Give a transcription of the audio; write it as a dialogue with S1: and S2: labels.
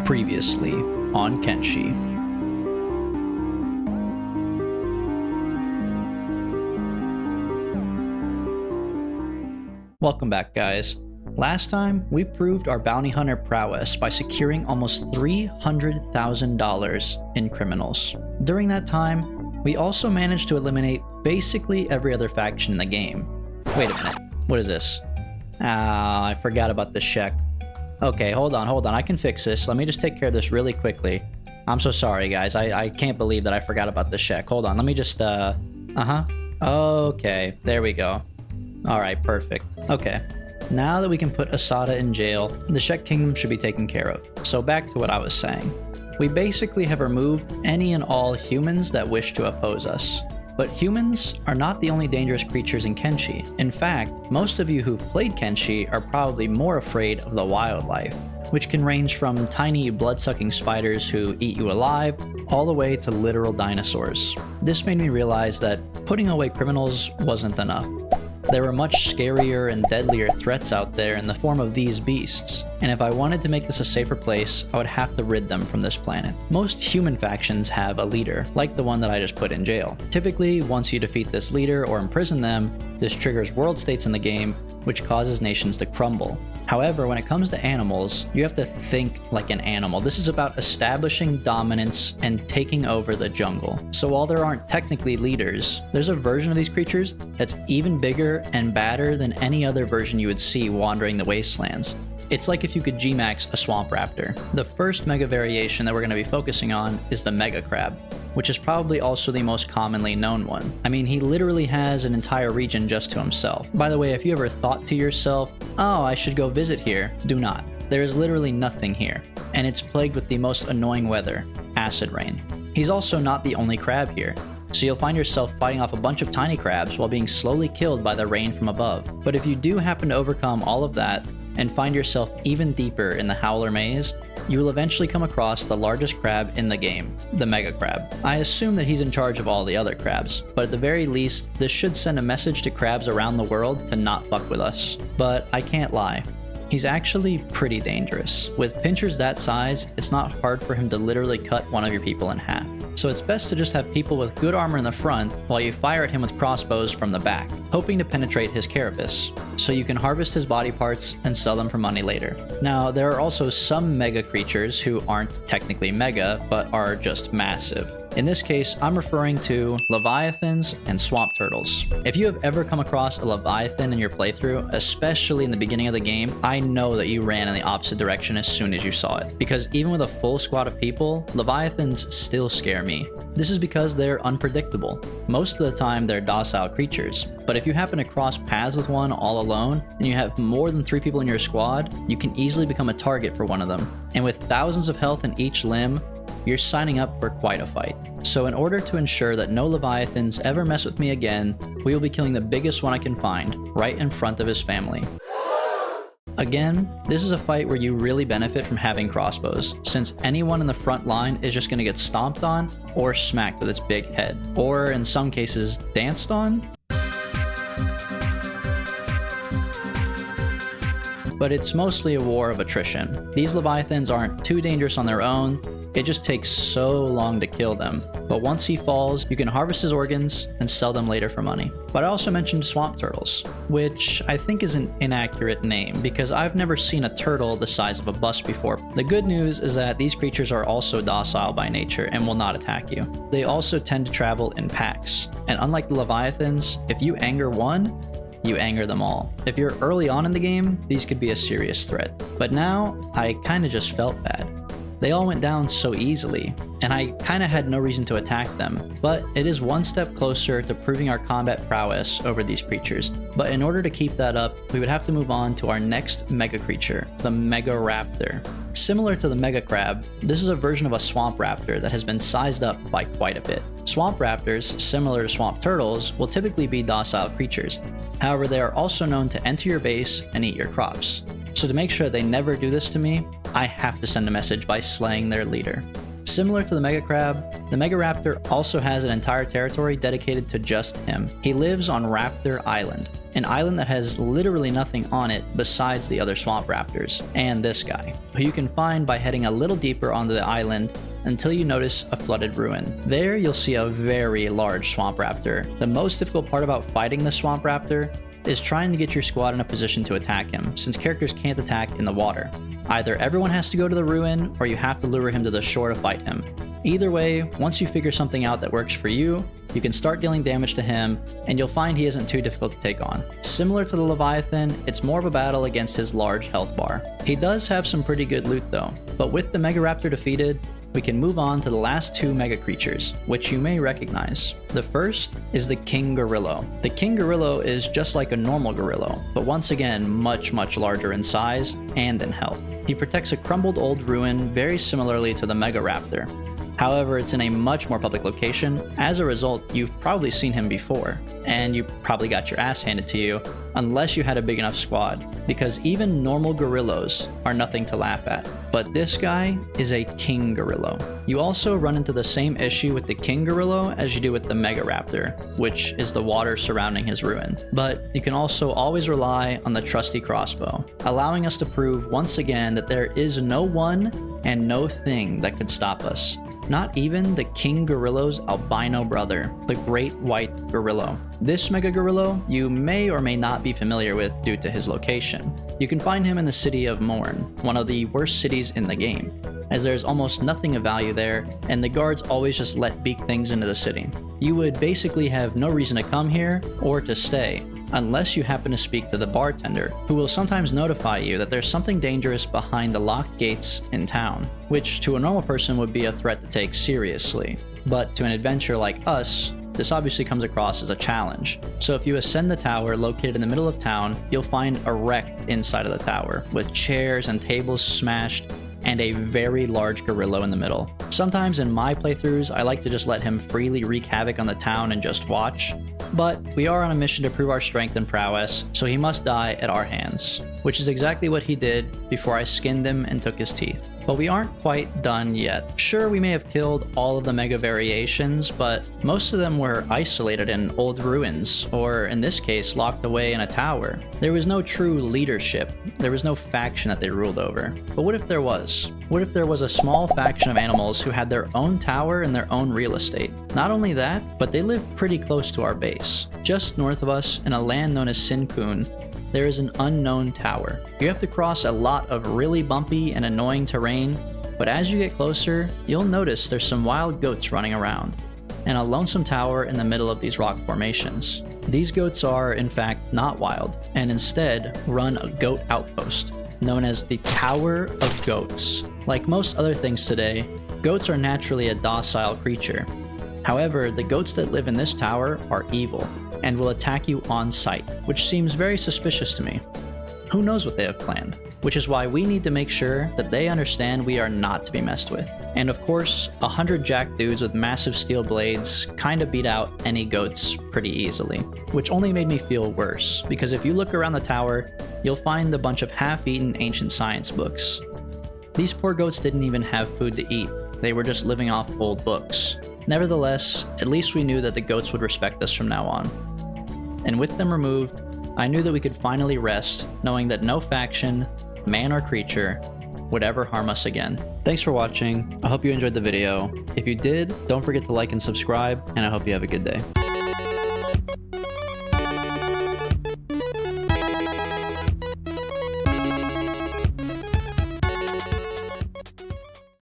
S1: Previously on Kenshi. Welcome back, guys. Last time, we proved our bounty hunter prowess by securing almost $300,000 in criminals. During that time, we also managed to eliminate basically every other faction in the game. Wait a minute, what is this? I forgot about the check. Okay, hold on, I can fix this. Let me just take care of this really quickly. I'm so sorry, guys. I can't believe that I forgot about the check. Hold on, let me just, Okay, there we go. Alright, perfect. Okay, now that we can put Asada in jail, the Shek Kingdom should be taken care of. So back to what I was saying. We basically have removed any and all humans that wish to oppose us. But humans are not the only dangerous creatures in Kenshi. In fact, most of you who've played Kenshi are probably more afraid of the wildlife, which can range from tiny blood-sucking spiders who eat you alive, all the way to literal dinosaurs. This made me realize that putting away criminals wasn't enough. There were much scarier and deadlier threats out there in the form of these beasts, and if I wanted to make this a safer place, I would have to rid them from this planet. Most human factions have a leader, like the one that I just put in jail. Typically, once you defeat this leader or imprison them, this triggers world states in the game, which causes nations to crumble. However, when it comes to animals, you have to think like an animal. This is about establishing dominance and taking over the jungle. So while there aren't technically leaders, there's a version of these creatures that's even bigger and badder than any other version you would see wandering the wastelands. It's like if you could G-Max a swamp raptor. The first mega variation that we're going to be focusing on is the mega crab, which is probably also the most commonly known one. I mean, he literally has an entire region just to himself. By the way, if you ever thought to yourself, oh, I should go visit here, do not. There is literally nothing here, and it's plagued with the most annoying weather, acid rain. He's also not the only crab here, so you'll find yourself fighting off a bunch of tiny crabs while being slowly killed by the rain from above. But if you do happen to overcome all of that, and find yourself even deeper in the Howler Maze, you will eventually come across the largest crab in the game, the Mega Crab. I assume that he's in charge of all the other crabs, but at the very least, this should send a message to crabs around the world to not fuck with us. But I can't lie. He's actually pretty dangerous. With pinchers that size, it's not hard for him to literally cut one of your people in half. So it's best to just have people with good armor in the front while you fire at him with crossbows from the back, hoping to penetrate his carapace, so you can harvest his body parts and sell them for money later. Now, there are also some mega creatures who aren't technically mega, but are just massive. In this case, I'm referring to leviathans and swamp turtles. If you have ever come across a leviathan in your playthrough, especially in the beginning of the game, I know that you ran in the opposite direction as soon as you saw it. Because even with a full squad of people, leviathans still scare me. This is because they're unpredictable. Most of the time, they're docile creatures. But if you happen to cross paths with one all alone, and you have more than 3 people in your squad, you can easily become a target for one of them. And with thousands of health in each limb, you're signing up for quite a fight. So in order to ensure that no leviathans ever mess with me again, we will be killing the biggest one I can find, right in front of his family. Again, this is a fight where you really benefit from having crossbows, since anyone in the front line is just going to get stomped on or smacked with its big head, or in some cases, danced on. But it's mostly a war of attrition. These leviathans aren't too dangerous on their own, it just takes so long to kill them. But once he falls, you can harvest his organs and sell them later for money. But I also mentioned swamp turtles, which I think is an inaccurate name because I've never seen a turtle the size of a bus before. The good news is that these creatures are also docile by nature and will not attack you. They also tend to travel in packs, and unlike the leviathans, if you anger one, you anger them all. If you're early on in the game, these could be a serious threat. But now, I kinda just felt bad. They all went down so easily, and I kinda had no reason to attack them, but it is one step closer to proving our combat prowess over these creatures. But in order to keep that up, we would have to move on to our next mega creature, the Mega Raptor. Similar to the Mega Crab, this is a version of a swamp raptor that has been sized up by quite a bit. Swamp raptors, similar to swamp turtles, will typically be docile creatures. However, they are also known to enter your base and eat your crops. So to make sure they never do this to me, I have to send a message by slaying their leader. Similar to the Mega Crab, the Mega Raptor also has an entire territory dedicated to just him. He lives on Raptor Island, an island that has literally nothing on it besides the other swamp raptors, and this guy, who you can find by heading a little deeper onto the island until you notice a flooded ruin. There you'll see a very large swamp raptor. The most difficult part about fighting the swamp raptor is trying to get your squad in a position to attack him, since characters can't attack in the water. Either everyone has to go to the ruin, or you have to lure him to the shore to fight him. Either way, once you figure something out that works for you, you can start dealing damage to him, and you'll find he isn't too difficult to take on. Similar to the Leviathan, it's more of a battle against his large health bar. He does have some pretty good loot though, but with the Mega Raptor defeated, we can move on to the last two mega creatures, which you may recognize. The first is the King Gorillo. The King Gorillo is just like a normal Gorillo, but once again much larger in size and in health. He protects a crumbled old ruin very similarly to the Mega Raptor. However, it's in a much more public location. As a result, you've probably seen him before, and you probably got your ass handed to you unless you had a big enough squad, because even normal gorillos are nothing to laugh at. But this guy is a King Gorillo. You also run into the same issue with the King Gorillo as you do with the Mega Raptor, which is the water surrounding his ruin. But you can also always rely on the trusty crossbow, allowing us to prove once again that there is no one and no thing that could stop us. Not even the King Gorillo's albino brother, the Great White Gorillo. This Mega Gorillo you may or may not be familiar with due to his location. You can find him in the city of Morn, one of the worst cities in the game, as there's almost nothing of value there, and the guards always just let beak things into the city. You would basically have no reason to come here or to stay, unless you happen to speak to the bartender, who will sometimes notify you that there's something dangerous behind the locked gates in town, which to a normal person would be a threat to take seriously. But to an adventurer like us, this obviously comes across as a challenge. So if you ascend the tower located in the middle of town, you'll find a wreck inside of the tower, with chairs and tables smashed, and a very large gorilla in the middle. Sometimes in my playthroughs, I like to just let him freely wreak havoc on the town and just watch, but we are on a mission to prove our strength and prowess, so he must die at our hands, which is exactly what he did before I skinned him and took his teeth. But we aren't quite done yet. Sure, we may have killed all of the mega variations, but most of them were isolated in old ruins, or in this case, locked away in a tower. There was no true leadership. There was no faction that they ruled over. But what if there was? What if there was a small faction of animals who had their own tower and their own real estate? Not only that, but they lived pretty close to our base. Just north of us, in a land known as Sinpun, there is an unknown tower. You have to cross a lot of really bumpy and annoying terrain, but as you get closer, you'll notice there's some wild goats running around, and a lonesome tower in the middle of these rock formations. These goats are, in fact, not wild, and instead run a goat outpost, known as the Tower of Goats. Like most other things today, goats are naturally a docile creature. However, the goats that live in this tower are evil, and will attack you on sight, which seems very suspicious to me. Who knows what they have planned? Which is why we need to make sure that they understand we are not to be messed with. And of course, 100 jack dudes with massive steel blades kinda beat out any goats pretty easily, which only made me feel worse, because if you look around the tower, you'll find a bunch of half-eaten ancient science books. These poor goats didn't even have food to eat, they were just living off old books. Nevertheless, at least we knew that the goats would respect us from now on. And with them removed, I knew that we could finally rest, knowing that no faction, man or creature, would ever harm us again. Thanks for watching, I hope you enjoyed the video. If you did, don't forget to like and subscribe, and I hope you have a good day.